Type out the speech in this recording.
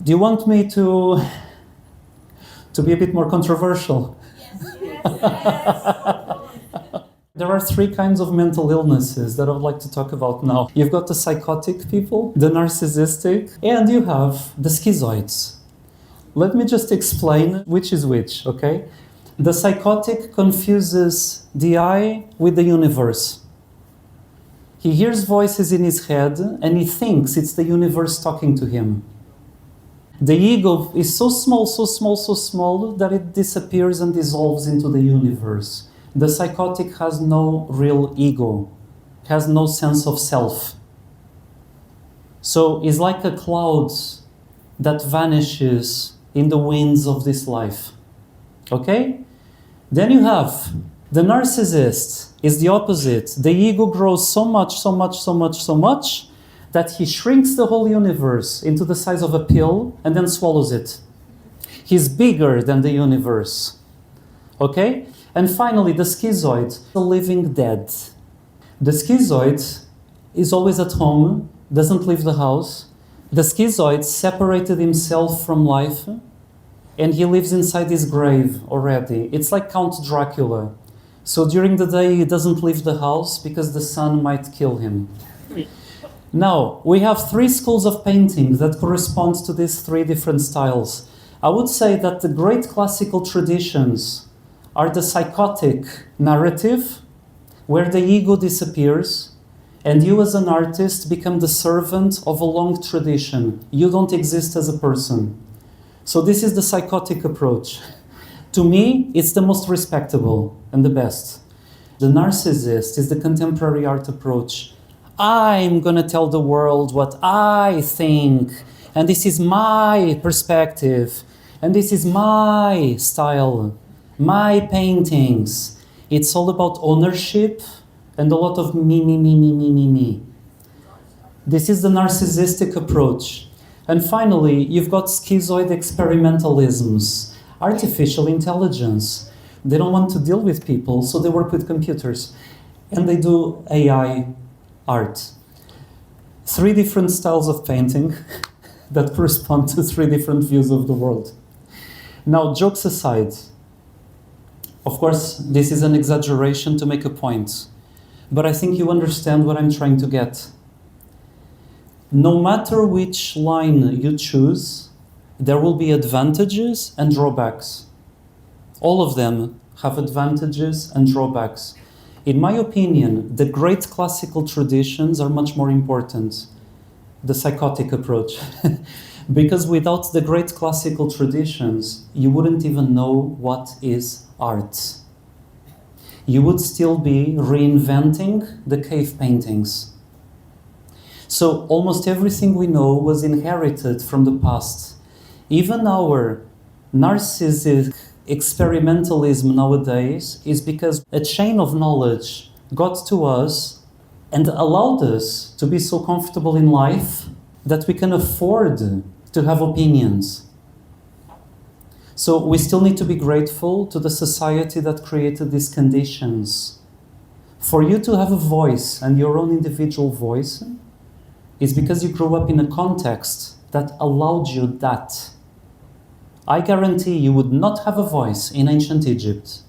Do you want me to be a bit more controversial? Yes. There are three kinds of mental illnesses that I would like to talk about now. You've got the psychotic people, the narcissistic, and you have the schizoids. Let me just explain which is which, okay? The psychotic confuses the I with the universe. He hears voices in his head and he thinks it's the universe talking to him. The ego is so small, so small, so small that it disappears and dissolves into the universe. The psychotic has no real ego, has no sense of self. So it's like a cloud that vanishes in the winds of this life. Okay? Then you have the narcissist, is the opposite. The ego grows so much, so much, so much, so much that he shrinks the whole universe into the size of a pill and then swallows it. He's bigger than the universe. Okay? And finally, the schizoid, the living dead. The schizoid is always at home, doesn't leave the house. The schizoid separated himself from life and he lives inside his grave already. It's like Count Dracula. So during the day he doesn't leave the house because the sun might kill him. Now, we have three schools of painting that correspond to these three different styles. I would say that the great classical traditions are the psychotic narrative, where the ego disappears, and you as an artist become the servant of a long tradition. You don't exist as a person. So this is the psychotic approach. To me, it's the most respectable and the best. The narcissist is the contemporary art approach. I'm gonna tell the world what I think, and this is my perspective, and this is my style, my paintings. It's all about ownership and a lot of me, me, me, me, me, me, me. This is the narcissistic approach. And finally, you've got schizoid experimentalisms, artificial intelligence. They don't want to deal with people, so they work with computers. And they do AI art. Three different styles of painting that correspond to three different views of the world. Now, jokes aside, of course, this is an exaggeration to make a point, but I think you understand what I'm trying to get. No matter which line you choose, there will be advantages and drawbacks. All of them have advantages and drawbacks. In my opinion, the great classical traditions are much more important, the psychotic approach. Because without the great classical traditions, you wouldn't even know what is art. You would still be reinventing the cave paintings. So almost everything we know was inherited from the past. Even our narcissistic experimentalism nowadays is because a chain of knowledge got to us and allowed us to be so comfortable in life that we can afford to have opinions. So we still need to be grateful to the society that created these conditions. For you to have a voice and your own individual voice is because you grew up in a context that allowed you that. I guarantee you would not have a voice in ancient Egypt.